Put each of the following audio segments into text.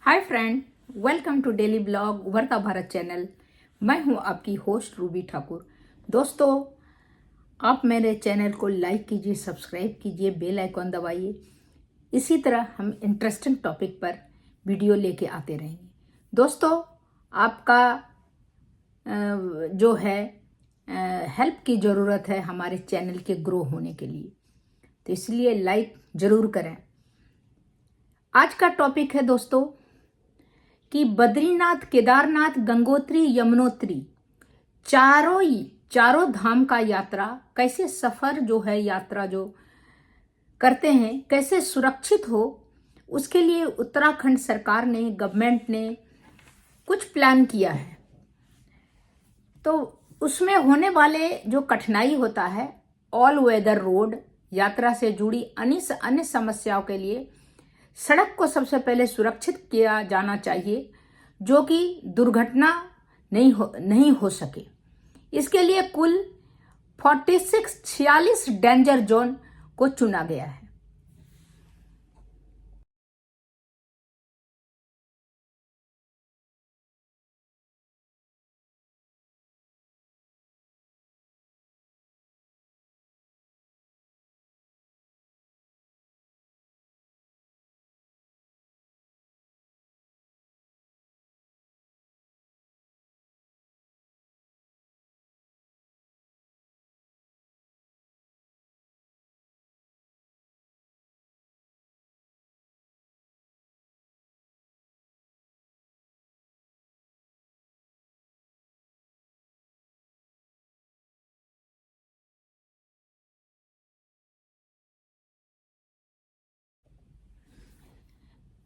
Hi friend, welcome to daily blog Ubharta Bharat channel. मैं हूं आपकी होस्ट रूबी ठाकुर। दोस्तों, आप मेरे चैनल को लाइक कीजिए, सब्सक्राइब कीजिए, बेल आइकॉन दबाइए। इसी तरह हम इंटरेस्टिंग टॉपिक पर वीडियो लेके आते रहेंगे। दोस्तों, आपका जो है हेल्प की ज़रूरत है हमारे चैनल के ग्रो होने के लिए, तो इसलिए लाइक ज़रूर करें। आज का टॉपिक है दोस्तों कि बद्रीनाथ, केदारनाथ, गंगोत्री, यमुनोत्री चारों धाम का यात्रा कैसे सफर जो है यात्रा जो करते हैं कैसे सुरक्षित हो, उसके लिए उत्तराखंड सरकार ने, गवर्नमेंट ने कुछ प्लान किया है। तो उसमें होने वाले जो कठिनाई होता है, ऑल वेदर रोड यात्रा से जुड़ी अन्य समस्याओं के लिए सड़क को सबसे पहले सुरक्षित किया जाना चाहिए, जो कि दुर्घटना नहीं हो सके। इसके लिए कुल 46 डेंजर जोन को चुना गया है।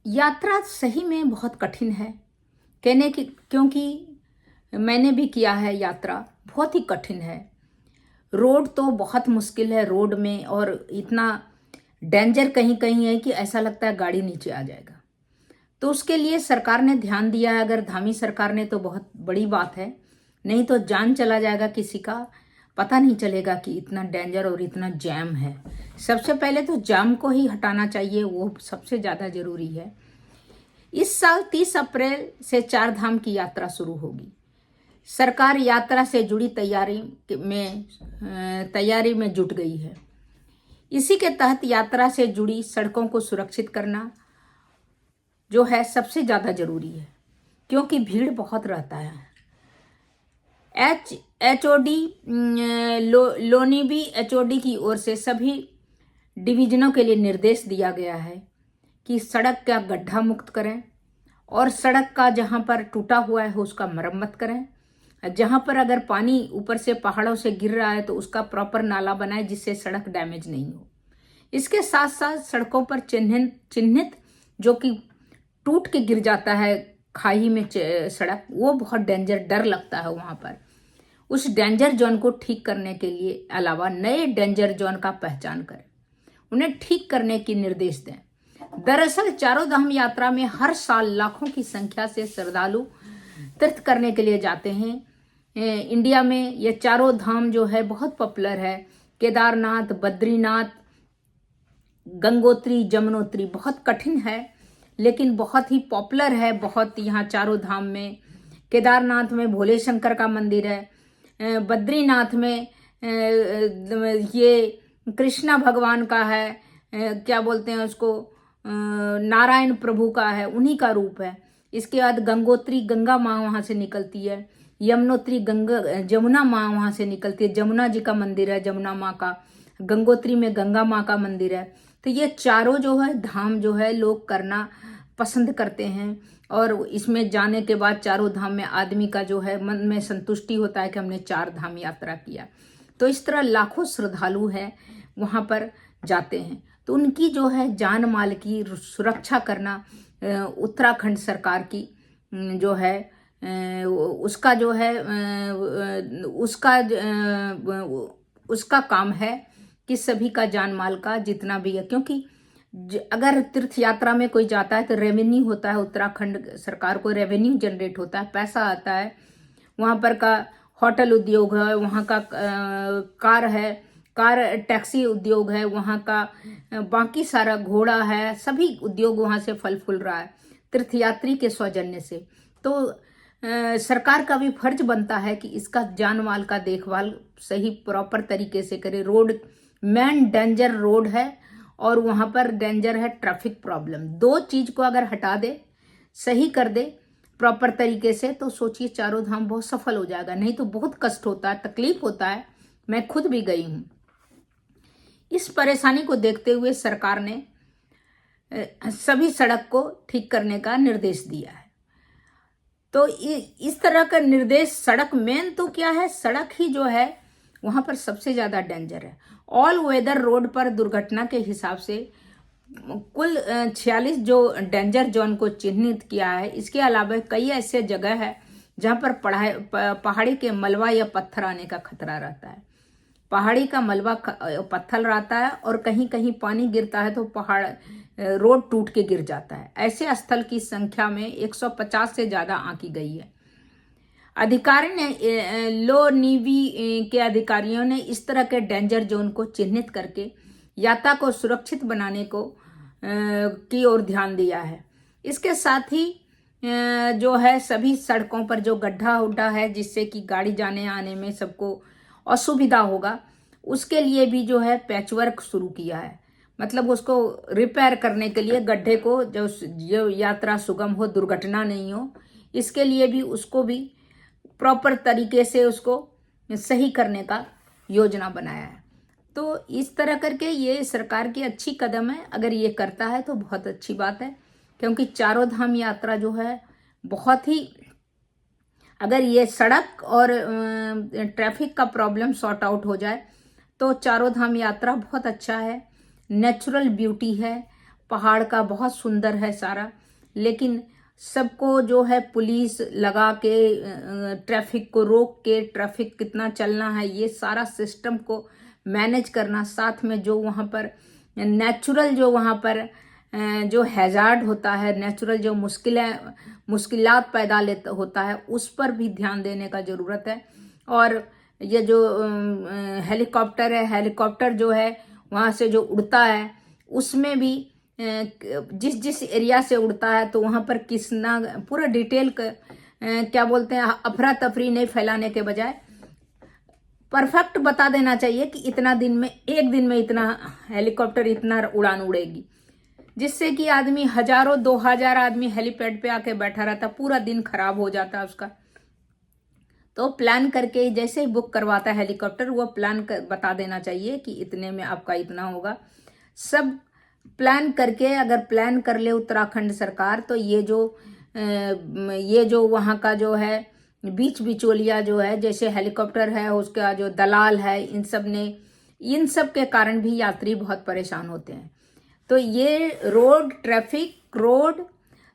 यात्रा सही में बहुत कठिन है कहने की, क्योंकि मैंने भी किया है यात्रा, बहुत ही कठिन है। रोड तो बहुत मुश्किल है रोड में, और इतना डेंजर कहीं कहीं है कि ऐसा लगता है गाड़ी नीचे आ जाएगा। तो उसके लिए सरकार ने ध्यान दिया है। अगर धामी सरकार ने तो बहुत बड़ी बात है, नहीं तो जान चला जाएगा किसी का, पता नहीं चलेगा कि इतना डेंजर और इतना जैम है। सबसे पहले तो जाम को ही हटाना चाहिए, वो सबसे ज़्यादा ज़रूरी है। इस साल 30 अप्रैल से 4 धाम की यात्रा शुरू होगी। सरकार यात्रा से जुड़ी तैयारी में जुट गई है। इसी के तहत यात्रा से जुड़ी सड़कों को सुरक्षित करना जो है सबसे ज़्यादा ज़रूरी है, क्योंकि भीड़ बहुत रहता है। HOD लोनीबी HOD की ओर से सभी डिवीजनों के लिए निर्देश दिया गया है कि सड़क का गड्ढा मुक्त करें, और सड़क का जहाँ पर टूटा हुआ है उसका मरम्मत करें। जहाँ पर अगर पानी ऊपर से पहाड़ों से गिर रहा है तो उसका प्रॉपर नाला बनाए, जिससे सड़क डैमेज नहीं हो। इसके साथ साथ सड़कों पर चिन्हित जो कि टूट के गिर जाता है खाई में सड़क, वो बहुत डेंजर, डर लगता है वहाँ पर। उस डेंजर जोन को ठीक करने के लिए अलावा नए डेंजर जोन का पहचान करें, उन्हें ठीक करने की निर्देश दें। दरअसल चारों धाम यात्रा में हर साल लाखों की संख्या से श्रद्धालु तीर्थ करने के लिए जाते हैं। इंडिया में ये चारों धाम जो है बहुत पॉपुलर है। केदारनाथ, बद्रीनाथ, गंगोत्री, यमुनोत्री बहुत कठिन है लेकिन बहुत ही पॉपुलर है। बहुत यहाँ चारों धाम में, केदारनाथ में भोले शंकर का मंदिर है, बद्रीनाथ में ये कृष्णा भगवान का है, क्या बोलते हैं उसको, नारायण प्रभु का है, उन्हीं का रूप है। इसके बाद गंगोत्री, गंगा माँ वहाँ से निकलती है। यमुनोत्री, जमुना माँ वहाँ से निकलती है, जमुना जी का मंदिर है, जमुना माँ का। गंगोत्री में गंगा माँ का मंदिर है। तो ये चारों जो है धाम जो है लोग करना पसंद करते हैं, और इसमें जाने के बाद चारों धाम में आदमी का जो है मन में संतुष्टि होता है कि हमने 4 धाम यात्रा किया। तो इस तरह लाखों श्रद्धालु हैं वहाँ पर जाते हैं। तो उनकी जो है जान माल की सुरक्षा करना उत्तराखंड सरकार की जो है उसका जो है उसका काम है कि सभी का जान माल का जितना भी है, क्योंकि अगर तीर्थ यात्रा में कोई जाता है तो रेवेन्यू होता है, उत्तराखंड सरकार को रेवेन्यू जनरेट होता है, पैसा आता है। वहाँ पर का होटल उद्योग है, वहाँ का कार टैक्सी उद्योग है, वहाँ का बाकी सारा घोड़ा है, सभी उद्योग वहाँ से फल फूल रहा है। तीर्थयात्री के सौजन्य से। तो सरकार का भी फर्ज बनता है कि इसका जान माल का देखभाल सही प्रॉपर तरीके से करे। रोड मेन डेंजर रोड है और वहाँ पर डेंजर है ट्रैफिक प्रॉब्लम। दो चीज को अगर हटा दे, सही कर दे प्रॉपर तरीके से, तो सोचिए चारों धाम बहुत सफल हो जाएगा। नहीं तो बहुत कष्ट होता है, तकलीफ होता है। मैं खुद भी गई हूँ। इस परेशानी को देखते हुए सरकार ने सभी सड़क को ठीक करने का निर्देश दिया है। तो इस तरह का निर्देश, सड़क मेन तो क्या है, सड़क ही जो है वहां पर सबसे ज्यादा डेंजर है। ऑल वेदर रोड पर दुर्घटना के हिसाब से कुल 46 जो डेंजर जोन को चिन्हित किया है। इसके अलावा कई ऐसे जगह है जहां पर पहाड़ी के मलबा या पत्थर आने का खतरा रहता है। पहाड़ी का मलबा पत्थर रहता है और कहीं कहीं पानी गिरता है तो पहाड़ रोड टूट के गिर जाता है। ऐसे स्थल की संख्या में 150 से ज्यादा आंकी गई है। अधिकारी ने लो नेवी के अधिकारियों ने इस तरह के डेंजर जोन को चिन्हित करके यात्रा को सुरक्षित बनाने को की ओर ध्यान दिया है। इसके साथ ही जो है सभी सड़कों पर जो गड्ढा उड्ढा है जिससे कि गाड़ी जाने आने में सबको असुविधा होगा, उसके लिए भी जो है पैचवर्क शुरू किया है। मतलब उसको रिपेयर करने के लिए गड्ढे को जो यात्रा सुगम हो, दुर्घटना नहीं हो, इसके लिए भी उसको भी प्रॉपर तरीके से उसको सही करने का योजना बनाया है। तो इस तरह करके ये सरकार की अच्छी कदम है। अगर ये करता है तो बहुत अच्छी बात है, क्योंकि चारों धाम यात्रा जो है बहुत ही, अगर ये सड़क और ट्रैफिक का प्रॉब्लम सॉर्ट आउट हो जाए तो चारों धाम यात्रा बहुत अच्छा है। नेचुरल ब्यूटी है, पहाड़ का बहुत सुंदर है सारा। लेकिन सबको जो है पुलिस लगा के ट्रैफिक को रोक के ट्रैफिक कितना चलना है ये सारा सिस्टम को मैनेज करना, साथ में जो वहाँ पर नेचुरल जो वहाँ पर जो हैजार्ड होता है, नेचुरल जो मुश्किलात पैदा होता है, उस पर भी ध्यान देने का ज़रूरत है। और ये जो हेलीकॉप्टर है, हेलीकॉप्टर जो है वहाँ से जो उड़ता है उसमें भी जिस जिस एरिया से उड़ता है तो वहाँ पर किसना पूरा डिटेल क्या बोलते हैं, अफरा तफरी नहीं फैलाने के बजाय परफेक्ट बता देना चाहिए कि इतना दिन में, एक दिन में इतना हेलीकॉप्टर इतना उड़ान उड़ेगी, जिससे कि आदमी हजारों 2000 आदमी हेलीपैड पे आके बैठा रहता, पूरा दिन खराब हो जाता उसका। तो प्लान करके जैसे ही बुक करवाता है हेलीकॉप्टर, वो प्लान बता देना चाहिए कि इतने में आपका इतना होगा। सब प्लान करके अगर प्लान कर ले उत्तराखंड सरकार, तो ये जो वहाँ का जो है बीच बिचौलिया जो है, जैसे हेलीकॉप्टर है, उसका जो दलाल है, इन सब के कारण भी यात्री बहुत परेशान होते हैं। तो ये रोड ट्रैफिक, रोड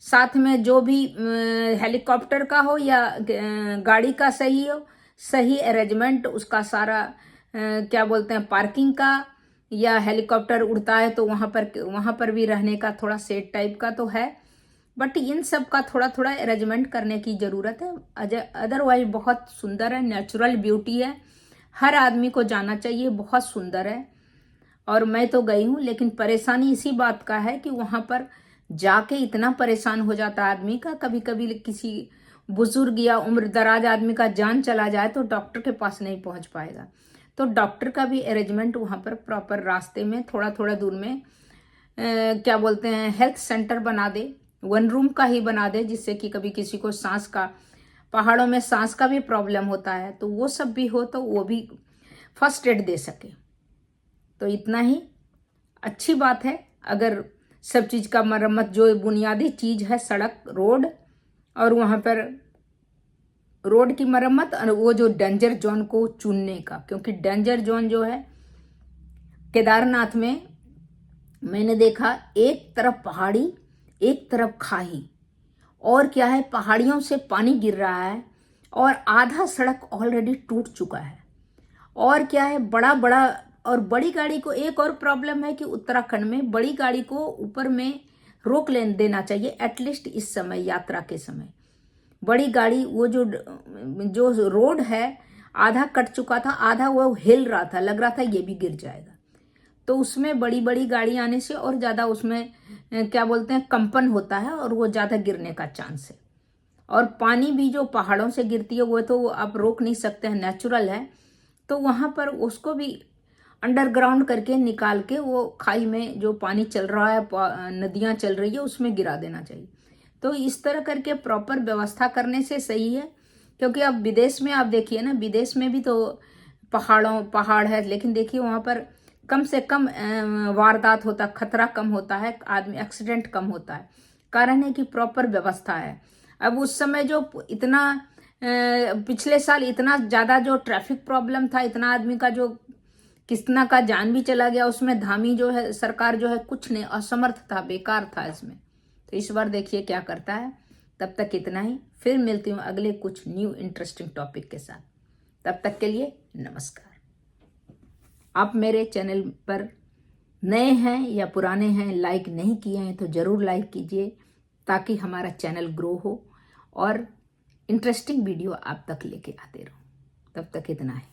साथ में जो भी हेलीकॉप्टर का हो या गाड़ी का सही हो, सही अरेंजमेंट उसका सारा क्या बोलते हैं, पार्किंग का, या हेलीकॉप्टर उड़ता है तो वहाँ पर भी रहने का थोड़ा सेट टाइप का तो है, बट इन सब का थोड़ा थोड़ा अरेंजमेंट करने की ज़रूरत है। अदरवाइज बहुत सुंदर है, नेचुरल ब्यूटी है, हर आदमी को जाना चाहिए, बहुत सुंदर है। और मैं तो गई हूँ, लेकिन परेशानी इसी बात का है कि वहाँ पर जाके इतना परेशान हो जाता है आदमी का। कभी कभी किसी बुजुर्ग या उम्र दराज आदमी का जान चला जाए तो डॉक्टर के पास नहीं पहुँच पाएगा। तो डॉक्टर का भी अरेंजमेंट वहाँ पर प्रॉपर रास्ते में थोड़ा थोड़ा दूर में क्या बोलते हैं, हेल्थ सेंटर बना दे, 1 रूम का ही बना दे, जिससे कि कभी किसी को सांस का, पहाड़ों में सांस का भी प्रॉब्लम होता है, तो वो सब भी हो तो वो भी फर्स्ट एड दे सके। तो इतना ही अच्छी बात है। अगर सब चीज़ का मरम्मत, जो बुनियादी चीज़ है सड़क, रोड, और वहाँ पर रोड की मरम्मत, और वो जो डेंजर जोन को चुनने का, क्योंकि डेंजर जोन जो है केदारनाथ में मैंने देखा, एक तरफ पहाड़ी एक तरफ खाई, और क्या है पहाड़ियों से पानी गिर रहा है और आधा सड़क ऑलरेडी टूट चुका है। और क्या है बड़ा बड़ा, और बड़ी गाड़ी को एक और प्रॉब्लम है कि उत्तराखंड में बड़ी गाड़ी को ऊपर में रोक देना चाहिए एटलीस्ट इस समय, यात्रा के समय। बड़ी गाड़ी, वो जो रोड है आधा कट चुका था, आधा वो हिल रहा था, लग रहा था ये भी गिर जाएगा। तो उसमें बड़ी बड़ी गाड़ी आने से और ज़्यादा उसमें क्या बोलते हैं, कंपन होता है और वो ज़्यादा गिरने का चांस है। और पानी भी जो पहाड़ों से गिरती है वो तो आप रोक नहीं सकते हैं, नेचुरल है, तो वहाँ पर उसको भी अंडरग्राउंड करके निकाल के वो खाई में जो पानी चल रहा है, नदियाँ चल रही है, उसमें गिरा देना चाहिए। तो इस तरह करके प्रॉपर व्यवस्था करने से सही है। क्योंकि अब विदेश में आप देखिए ना, विदेश में भी तो पहाड़ है, लेकिन देखिए वहाँ पर कम से कम वारदात होता, खतरा कम होता है, आदमी एक्सीडेंट कम होता है। कारण है कि प्रॉपर व्यवस्था है। अब उस समय जो इतना पिछले साल इतना ज़्यादा जो ट्रैफिक प्रॉब्लम था, इतना आदमी का जो कितना का जान भी चला गया, उसमें धामी जो है सरकार जो है कुछ नहीं, असमर्थ था, बेकार था इसमें। तो इस बार देखिए क्या करता है। तब तक इतना ही, फिर मिलती हूँ अगले कुछ न्यू इंटरेस्टिंग टॉपिक के साथ। तब तक के लिए नमस्कार। आप मेरे चैनल पर नए हैं या पुराने हैं, लाइक नहीं किए हैं तो ज़रूर लाइक कीजिए, ताकि हमारा चैनल ग्रो हो और इंटरेस्टिंग वीडियो आप तक लेके आते रहूं। तब तक इतना है।